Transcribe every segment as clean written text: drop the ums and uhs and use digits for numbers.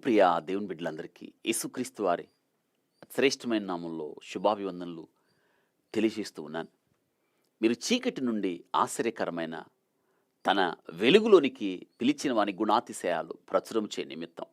ప్రియ దేవుని బిడ్డలందరికీ యేసుక్రీస్తు వారి శ్రేష్టమైన నామంలో శుభాభివందనలు తెలియజేస్తూ ఉన్నాను. మీరు చీకటి నుండి ఆశ్చర్యకరమైన తన వెలుగులోనికి పిలిచిన వాని గుణాతిశయాలు ప్రచురం చే నిమిత్తం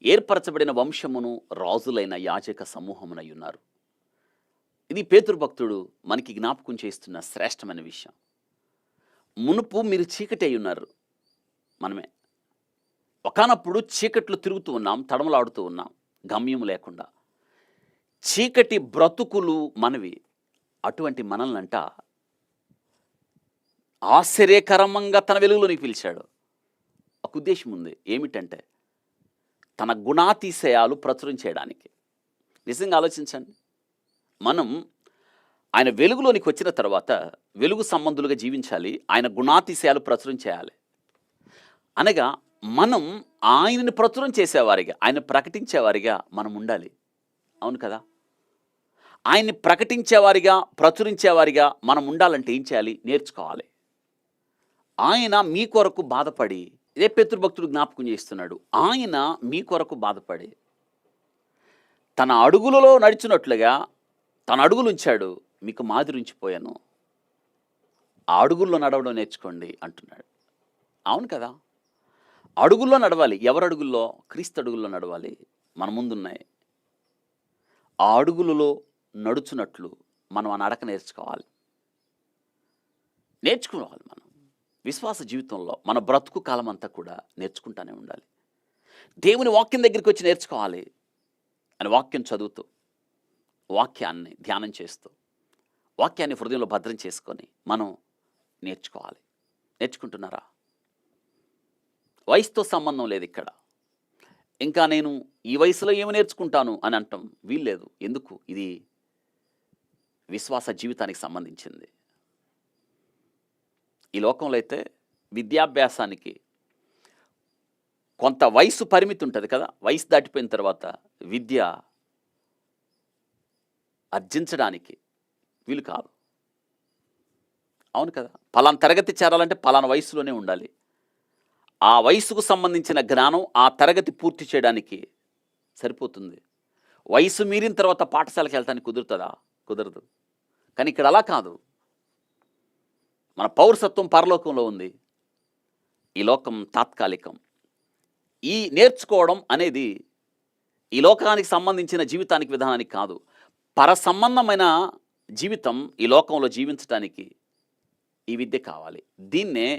ఏర్పరచబడిన వంశమును రాజులైన యాజక సమూహమునై ఉన్నారు. ఇది పేతురు భక్తుడు మనకి జ్ఞాపకం చేస్తున్న శ్రేష్టమైన విషయం. మునుపు మీరు చీకటి అయి ఉన్నారు, మనమే ఒకానప్పుడు చీకట్లో తిరుగుతూ ఉన్నాం, తడమలాడుతూ ఉన్నాం, గమ్యం లేకుండా. చీకటి బ్రతుకులు మనవి. అటువంటి మనల్నంట ఆశ్చర్యకరంగా తన వెలుగులోనికి పిలిచాడు. ఒక ఉద్దేశం ఉంది. ఏమిటంటే తన గుణాతిశయాలు ప్రచురం చేయడానికి. నిజంగా ఆలోచించండి. మనం ఆయన వెలుగులోనికి వచ్చిన తర్వాత వెలుగు సంబంధులుగా జీవించాలి, ఆయన గుణాతిశయాలు ప్రచురం చేయాలి. అనగా మనం ఆయనని ప్రచురం చేసేవారిగా, ఆయన ప్రకటించేవారిగా మనం ఉండాలి. అవును కదా? ఆయన్ని ప్రకటించేవారిగా, ప్రచురించేవారిగా మనం ఉండాలంటే ఏం చేయాలి? నేర్చుకోవాలి. ఆయన మీ కొరకు బాధపడి, ఇదే పితృభక్తుడు జ్ఞాపకం చేస్తున్నాడు, ఆయన మీ కొరకు బాధపడి తన అడుగులలో నడిచినట్లుగా తన అడుగులు ఉంచాడు, మీకు మాదిరి ఉంచిపోయాను, ఆ అడుగుల్లో నడవడం నేర్చుకోండి అంటున్నాడు. అవును కదా? అడుగుల్లో నడవాలి. ఎవరు అడుగుల్లో? క్రీస్తు అడుగుల్లో నడవాలి. మన ముందున్నాయి. ఆ అడుగులలో నడుచున్నట్లు మనం ఆ నడక నేర్చుకోవాలి. మనం విశ్వాస జీవితంలో మన బ్రతుకు కాలం అంతా కూడా నేర్చుకుంటూనే ఉండాలి. దేవుని వాక్యం దగ్గరికి వచ్చి నేర్చుకోవాలి. అని వాక్యం చదువుతూ, వాక్యాన్ని ధ్యానం చేస్తూ, వాక్యాన్ని హృదయంలో భద్రం చేసుకొని మనం నేర్చుకోవాలి. నేర్చుకుంటున్నారా? వయసుతో సంబంధం లేదు ఇక్కడ. ఇంకా నేను ఈ వయసులో ఏమి నేర్చుకుంటాను అని అంటాం వీల్లేదు. ఎందుకు? ఇది విశ్వాస జీవితానికి సంబంధించింది. ఈ లోకంలో అయితే విద్యాభ్యాసానికి కొంత వయసు పరిమితి ఉంటుంది కదా. వయసు దాటిపోయిన తర్వాత విద్య అర్జించడానికి వీలు కాదు. అవును కదా? పలానా తరగతి చేరాలంటే పలానా వయసులోనే ఉండాలి. ఆ వయసుకు సంబంధించిన జ్ఞానం ఆ తరగతి పూర్తి చేయడానికి సరిపోతుంది. వయసు మీరిన తర్వాత పాఠశాలకు వెళ్తానికి కుదురుతుందా? కుదరదు. కానీ ఇక్కడ అలా కాదు. మన పౌరసత్వం పరలోకంలో ఉంది, ఈ లోకం తాత్కాలికం. ఈ నేర్చుకోవడం అనేది ఈ లోకానికి సంబంధించిన జీవితానికి విధానానికి కాదు. పర సంబంధమైన జీవితం ఈ లోకంలో జీవించడానికి ఈ విద్య కావాలి. దీన్నే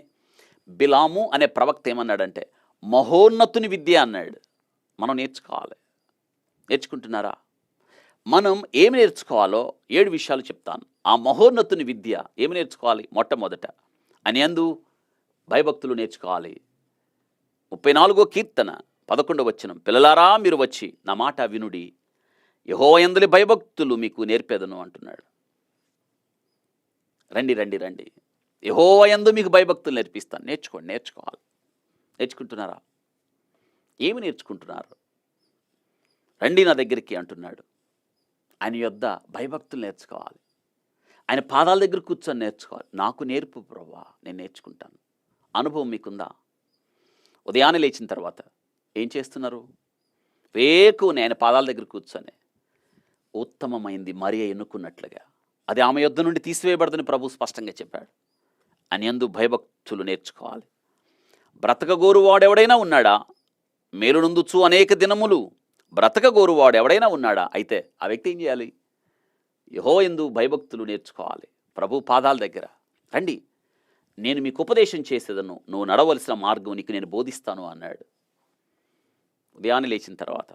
బిలాము అనే ప్రవక్త ఏమన్నాడంటే మహోన్నతుని విద్య అన్నాడు. మనం నేర్చుకోవాలి. నేర్చుకుంటున్నారా? మనం ఏమి నేర్చుకోవాలో 7 విషయాలు చెప్తాను. ఆ మహోన్నతుని విద్య ఏమి నేర్చుకోవాలి? మొట్టమొదట అని యందు భయభక్తులు నేర్చుకోవాలి. 34వ కీర్తన 11వ వచనం, పిల్లలారా మీరు వచ్చి నా మాట వినుడి, యెహోవా యందలి భయభక్తులు మీకు నేర్పేదను అంటున్నాడు. రండి రండి రండి, యెహోవా యందు మీకు భయభక్తులు నేర్పిస్తాను. నేర్చుకోండి. నేర్చుకోవాలి. నేర్చుకుంటున్నారా? ఏమి నేర్చుకుంటున్నారు? రండి నా దగ్గరికి అంటున్నాడు. ఆయన యొద్ద భయభక్తులు నేర్చుకోవాలి. ఆయన పాదాల దగ్గర కూర్చొని నేర్చుకోవాలి. నాకు నేర్పు ప్రభువా, నేను నేర్చుకుంటాను. అనుభవం మీకుందా? ఉదయాన్నే లేచిన తర్వాత ఏం చేస్తున్నారు? వేకువనే ఆయన పాదాల దగ్గర కూర్చొని ఉత్తమమైంది మరియ ఎన్నుకున్నట్లుగా అది ఆమె యొద్ద నుండి తీసివేయబడదని ప్రభు స్పష్టంగా చెప్పాడు. అని యందు భయభక్తులు నేర్చుకోవాలి. బ్రతకగోరువాడెవడైనా ఉన్నాడా? మేలునందుచు అనేక దినములు బ్రతకగోరువాడెవడైనా ఉన్నాడా? అయితే ఆ వ్యక్తి ఏం చేయాలి? యెహోవా యందు భయభక్తులు నేర్చుకోవాలి. ప్రభు పాదాల దగ్గర రండి, నేను మీకు ఉపదేశం చేసేదను, నువ్వు నడవలసిన మార్గం నీకు నేను బోధిస్తాను అన్నాడు. ఉదయాన్నే లేచిన తర్వాత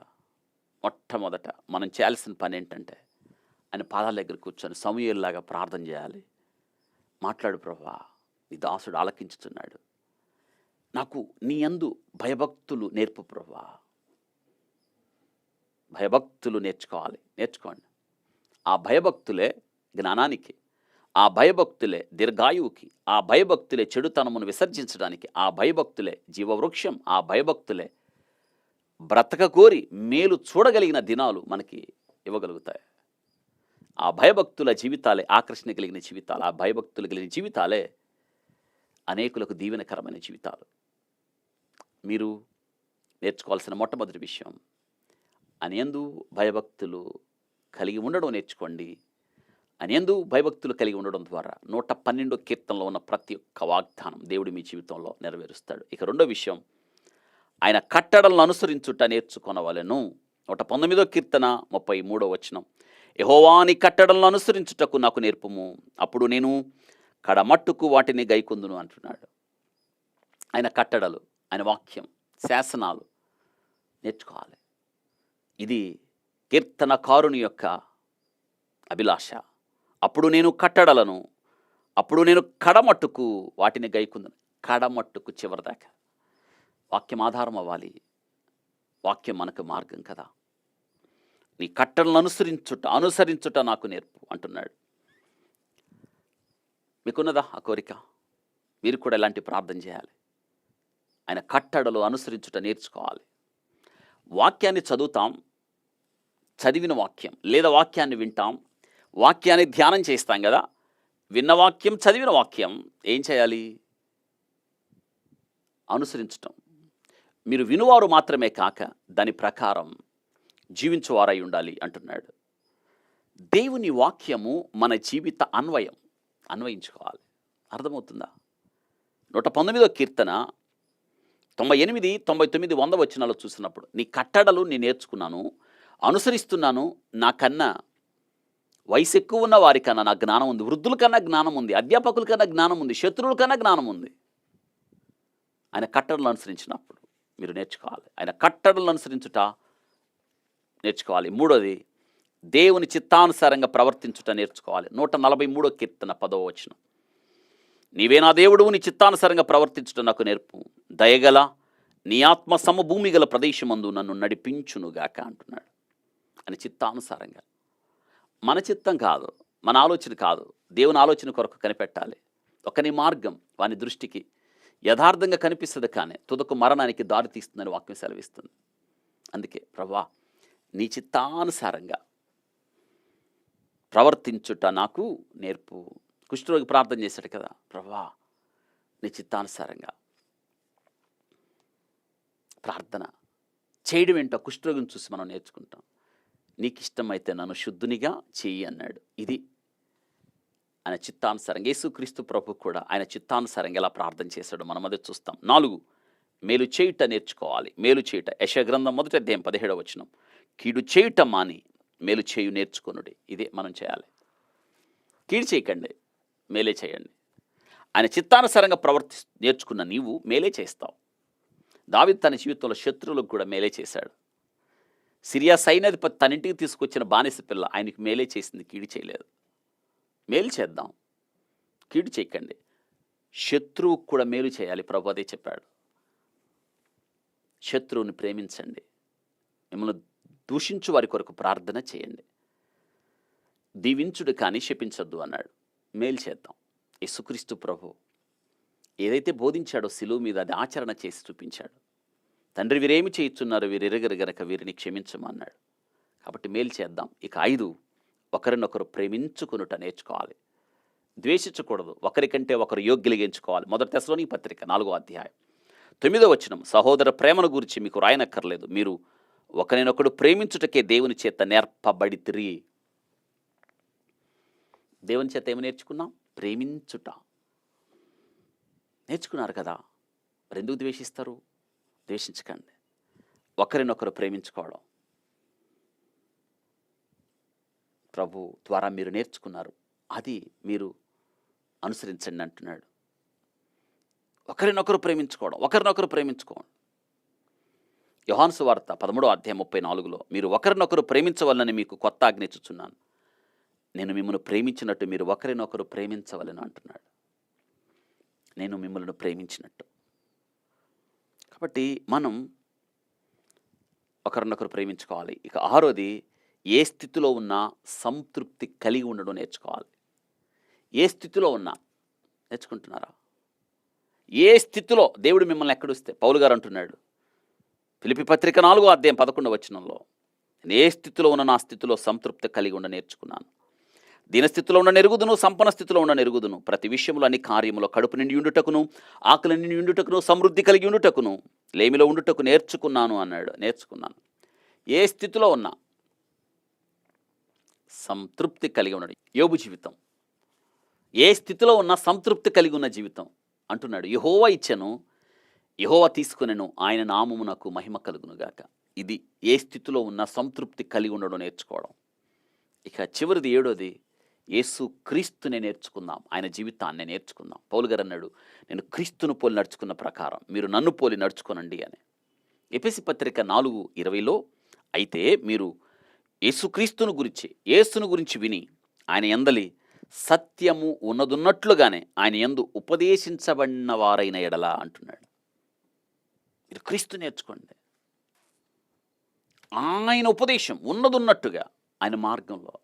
మొట్టమొదట మనం చేయాల్సిన పని ఏంటంటే ఆయన పాదాల దగ్గర కూర్చొని సమూయేలులాగా ప్రార్థన చేయాలి. మాట్లాడు ప్రభువా, నీ దాసుడు ఆలకించుతున్నాడు, నాకు నీ యందు భయభక్తులు నేర్పు ప్రభువా. భయభక్తులు నేర్చుకోవాలి. నేర్చుకోండి. ఆ భయభక్తులే జ్ఞానానికి, ఆ భయభక్తులే దీర్ఘాయువుకి, ఆ భయభక్తులే చెడుతనమును విసర్జించడానికి, ఆ భయభక్తులే జీవవృక్షం, ఆ భయభక్తులే బ్రతకకోరి మేలు చూడగలిగిన దినాలు మనకి ఇవ్వగలుగుతాయి. ఆ భయభక్తుల జీవితాలే ఆకర్షణ కలిగిన జీవితాలు. ఆ భయభక్తులు కలిగిన జీవితాలే అనేకులకు దీవెనకరమైన జీవితాలు. మీరు నేర్చుకోవాల్సిన మొట్టమొదటి విషయం, ఆయనయందు భయభక్తులు కలిగి ఉండడం నేర్చుకోండి. ఆయనయందు భయభక్తులు కలిగి ఉండడం ద్వారా 112 కీర్తనలో ఉన్న ప్రతి ఒక్క వాగ్దానం దేవుడు మీ జీవితంలో నెరవేరుస్తాడు. ఇక రెండో విషయం, ఆయన కట్టడలను అనుసరించుట నేర్చుకొనవలెను. 119 కీర్తన 33 వచనం, యెహోవా నీ కట్టడలను అనుసరించుటకు నాకు నేర్పుము, అప్పుడు నేను కడమట్టుకు వాటిని గైకొందును అంటున్నాడు. ఆయన కట్టడలు, ఆయన వాక్యం, శాసనాలు నేర్చుకోవాలి. ఇది కీర్తనకారుని యొక్క అభిలాష. అప్పుడు నేను కట్టడలను, అప్పుడు నేను కడమట్టుకు వాటిని గైకుందును. కడమట్టుకు, చివరిదాకా వాక్యం ఆధారం అవ్వాలి. వాక్యం మనకు మార్గం కదా. నీ కట్టడలను అనుసరించుట నాకు నేర్పు అంటున్నాడు. మీకున్నదా ఆ కోరిక? మీరు కూడా ఇలాంటి ప్రార్థన చేయాలి. ఆయన కట్టడలు అనుసరించుట నేర్చుకోవాలి. వాక్యాన్ని చదువుతాం, చదివిన వాక్యం లేదా వాక్యాన్ని వింటాం, వాక్యాన్ని ధ్యానం చేస్తాం కదా. విన్న వాక్యం, చదివిన వాక్యం ఏం చేయాలి? అనుసరించటం. మీరు వినువారు మాత్రమే కాక దాని ప్రకారం జీవించువారై ఉండాలి అంటున్నాడు. దేవుని వాక్యము మన జీవిత అన్వయించుకోవాలి. అర్థమవుతుందా? 119 కీర్తన 98, 99, 100 వచనాలు చూసినప్పుడు, నీ కట్టడలు నేను నేర్చుకున్నాను, అనుసరిస్తున్నాను. నాకన్నా వయసు ఎక్కువ ఉన్న వారికన్నా నాకు జ్ఞానం ఉంది, వృద్ధుల కన్నా జ్ఞానం ఉంది, అధ్యాపకుల కన్నా జ్ఞానం ఉంది, శత్రువుల కన్నా జ్ఞానం ఉంది. ఆయన కట్టడలు అనుసరించినప్పుడు మీరు నేర్చుకోవాలి. ఆయన కట్టడలను అనుసరించుట నేర్చుకోవాలి. మూడోది, దేవుని చిత్తానుసారంగా ప్రవర్తించుట నేర్చుకోవాలి. 143 కీర్తన 10వ వచనం, నీవే నా దేవుడు, నీ చిత్తానుసారంగా ప్రవర్తించుట నాకు నేర్పు, దయగల నీ ఆత్మ సమభూమి గల ప్రదేశమందు నన్ను నడిపించునుగాక అంటున్నాడు. అని చిత్తానుసారంగా, మన చిత్తం కాదు, మన ఆలోచన కాదు, దేవుని ఆలోచన కొరకు కనిపెట్టాలి. ఒకని మార్గం వాని దృష్టికి యథార్థంగా కనిపిస్తుంది, కానీ తుదకు మరణానికి దారి తీస్తుందని వాక్యం సెలవిస్తుంది. అందుకే ప్రభువా నీ చిత్తానుసారంగా ప్రవర్తించుట నాకు నేర్పు. కుష్ఠరోగి ప్రార్థన చేశాడు కదా, ప్రభువా నీ చిత్తానుసారంగా ప్రార్థన చేయడం ఏంటో కుష్ఠరోగిని చూసి మనం నేర్చుకుంటాం. నీకు ఇష్టమైతే నన్ను శుద్ధునిగా చెయ్యి అన్నాడు. ఇది ఆయన చిత్తానుసారంగా. యేసుక్రీస్తు ప్రభు కూడా ఆయన చిత్తానుసారంగా ఎలా ప్రార్థన చేశాడు మనం అదే చూస్తాం. 4, మేలు చేయుట నేర్చుకోవాలి. మేలు చేయుట, యెషయా గ్రంథం 1వ అధ్యాయం 17వ వచనం, కీడు చేయుట మాని మేలు చేయు నేర్చుకొనుడి. ఇదే మనం చేయాలి. కీడు చేయకండి, మేలే చేయండి. ఆయన చిత్తానుసారంగా నేర్చుకున్న నీవు మేలే చేస్తావు. దావీదు తన జీవితంలో శత్రువులకు కూడా మేలే చేశాడు. సిరియా సైన్యాధిపతి తన ఇంటికి తీసుకొచ్చిన బానిస పిల్ల ఆయనకి మేలే చేసింది, కీడు చేయలేదు. మేలు చేద్దాం, కీడు చేయకండి. శత్రువుకు కూడా మేలు చేయాలి. ప్రభు అదే చెప్పాడు. శత్రువుని ప్రేమించండి, మిమ్మల్ని దూషించు వారి కొరకు ప్రార్థన చేయండి, దీవించుడు కానీ శపించొద్దు అన్నాడు. మేలు చేద్దాం. యేసుక్రీస్తు ప్రభు ఏదైతే బోధించాడో శిలువ మీద అది ఆచరణ చేసి చూపించాడు. తండ్రి వీరేమి చేయుచున్నారు, వీరు ఎరగరు గనక వీరిని క్షమించమన్నాడు. కాబట్టి మేలు చేద్దాం. ఇక 5, ఒకరినొకరు ప్రేమించుకునుట నేర్చుకోవాలి. ద్వేషించకూడదు, ఒకరికంటే ఒకరు యోగ్యులుగా ఎంచుకోవాలి. 1 తెస్సలోనికీ పత్రిక 4వ అధ్యాయం 9వ వచనం, సహోదర ప్రేమను గురించి మీకు రాయనక్కర్లేదు, మీరు ఒకరినొకడు ప్రేమించుటకే దేవుని చేత నేర్పబడితిరి. దేవుని చేత ఏమి నేర్చుకున్నాం? ప్రేమించుట నేర్చుకున్నారు కదా. మరి ఎందుకు ద్వేషిస్తారు? ద్వేషించకండి, ఒకరినొకరు ప్రేమించుకోవడం ప్రభు ద్వారా మీరు నేర్చుకున్నారు, అది మీరు అనుసరించండి అంటున్నాడు. ఒకరినొకరు ప్రేమించుకోవడం. యోహాను సువార్త 13వ అధ్యాయం 34లో, మీరు ఒకరినొకరు ప్రేమించవలనని మీకు కొత్త ఆజ్ఞ ఇచ్చుచున్నాను, నేను మిమ్మల్ని ప్రేమించినట్టు మీరు ఒకరినొకరు ప్రేమించవలను అంటున్నాడు. నేను మిమ్మల్ని ప్రేమించినట్టు. కాబట్టి మనం ఒకరినొకరు ప్రేమించుకోవాలి. ఇక 6వది, ఏ స్థితిలో ఉన్నా సంతృప్తి కలిగి ఉండడం నేర్చుకోవాలి. ఏ స్థితిలో ఉన్నా నేర్చుకుంటున్నారా? ఏ స్థితిలో దేవుడు మిమ్మల్ని ఎక్కడుస్తే, పౌలు గారు అంటున్నాడు ఫిలిప్పీ పత్రిక 4వ అధ్యాయం 11వ వచనంలో, నేను ఏ స్థితిలో ఉన్న నా స్థితిలో సంతృప్తి కలిగి ఉండ నేర్చుకున్నాను. దీనస్థితిలో ఉన్న నెరుగుదును, సంపన్న స్థితిలో ఉన్న నెరుగుదును, ప్రతి విషయంలో అన్ని కార్యములో కడుపు నిండి ఉండుటకును, ఆకలి నిండి ఉండుటకును, సమృద్ధి కలిగి ఉండుటకును, లేమిలో ఉండుటకు నేర్చుకున్నాను అన్నాడు. నేర్చుకున్నాను. ఏ స్థితిలో ఉన్నా సంతృప్తి కలిగి ఉన్నాడు. యోబు జీవితం ఏ స్థితిలో ఉన్నా సంతృప్తి కలిగి ఉన్న జీవితం అంటున్నాడు. యెహోవా ఇచ్చెను, యెహోవా తీసుకునెను, ఆయన నామమునకు మహిమ కలుగునుగాక. ఇది ఏ స్థితిలో ఉన్నా సంతృప్తి కలిగి ఉండడం నేర్చుకోవడం. ఇక చివరిది ఏడోది, యేసు క్రీస్తునే నేర్చుకుందాం, ఆయన జీవితాన్ని నేర్చుకుందాం. పౌలు గారు అన్నాడు, నేను క్రీస్తును పోలి నడుచుకున్న ప్రకారం మీరు నన్ను పోలి నడుచుకోనండి అని. ఎఫెసీ పత్రిక 4:20లో, అయితే మీరు యేసుక్రీస్తును గురించి, యేసును గురించి విని ఆయన యందలి సత్యము ఉన్నదున్నట్లుగానే ఆయన యందు ఉపదేశించబడిన వారైన ఎడల అంటున్నాడు. మీరు క్రీస్తు నేర్చుకోండి, ఆయన ఉపదేశం ఉన్నదున్నట్టుగా ఆయన మార్గంలో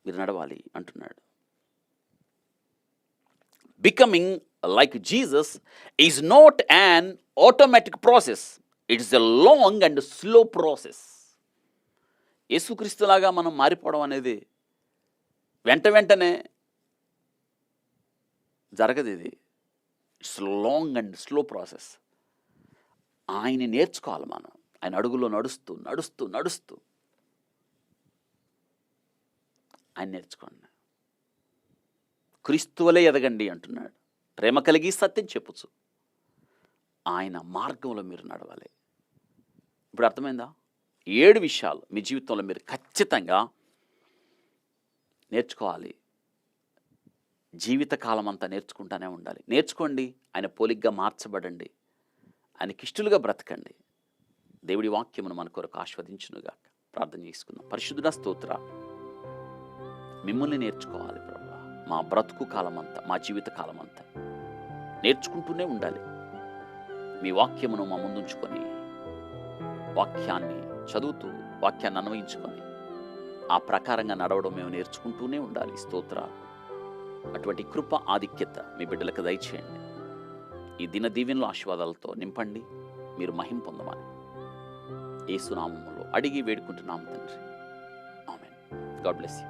మీరు నడవాలి అంటున్నాడు. Becoming like Jesus is not an automatic process, it's a long and slow process. యేసుక్రీస్తులాగా మనం మారిపోవడం అనేది వెంటనే జరగదు. ఇది it's long and slow process. ఆయన్ని నేర్చుకోవాలి మనం. ఆయన అడుగులో నడుస్తూ నడుస్తూ నడుస్తూ ఆయన నేర్చుకోండి. క్రీస్తువలే ఎదగండి అంటున్నాడు. ప్రేమ కలిగి సత్యం చెప్పుచు ఆయన మార్గంలో మీరు నడవాలి. ఇప్పుడు అర్థమైందా? 7 విషయాలు మీ జీవితంలో మీరు ఖచ్చితంగా నేర్చుకోవాలి. జీవితకాలం అంతా నేర్చుకుంటూనే ఉండాలి. నేర్చుకోండి, ఆయన పోలిగ్గా మార్చబడండి, ఆయనకి ఇష్టలుగా బ్రతకండి. దేవుడి వాక్యమును మన కొరకు ఆస్వాదించునుగాక. ప్రార్థన చేసుకుందాం. పరిశుద్ధుడా, స్తోత్ర, మిమ్మల్ని నేర్చుకోవాలి ప్రభువా. మా బ్రతుకు కాలమంతా, మా జీవిత కాలమంతా నేర్చుకుంటూనే ఉండాలి. మీ వాక్యమును మా ముందుంచుకొని, వాక్యాన్ని చదువుతూ, వాక్యాన్ని అన్వయించుకొని ఆ ప్రకారంగా నడవడం మేము నేర్చుకుంటూనే ఉండాలి. స్తోత్ర, అటువంటి కృప, ఆధిక్యత మీ బిడ్డలకు దయచేయండి. ఈ దిన దీవెనలో ఆశీర్వాదాలతో నింపండి. మీరు మహిమ పొందమని యేసు నామములో అడిగి వేడుకుంటున్నాము తండ్రి. ఆమేన్. God bless you.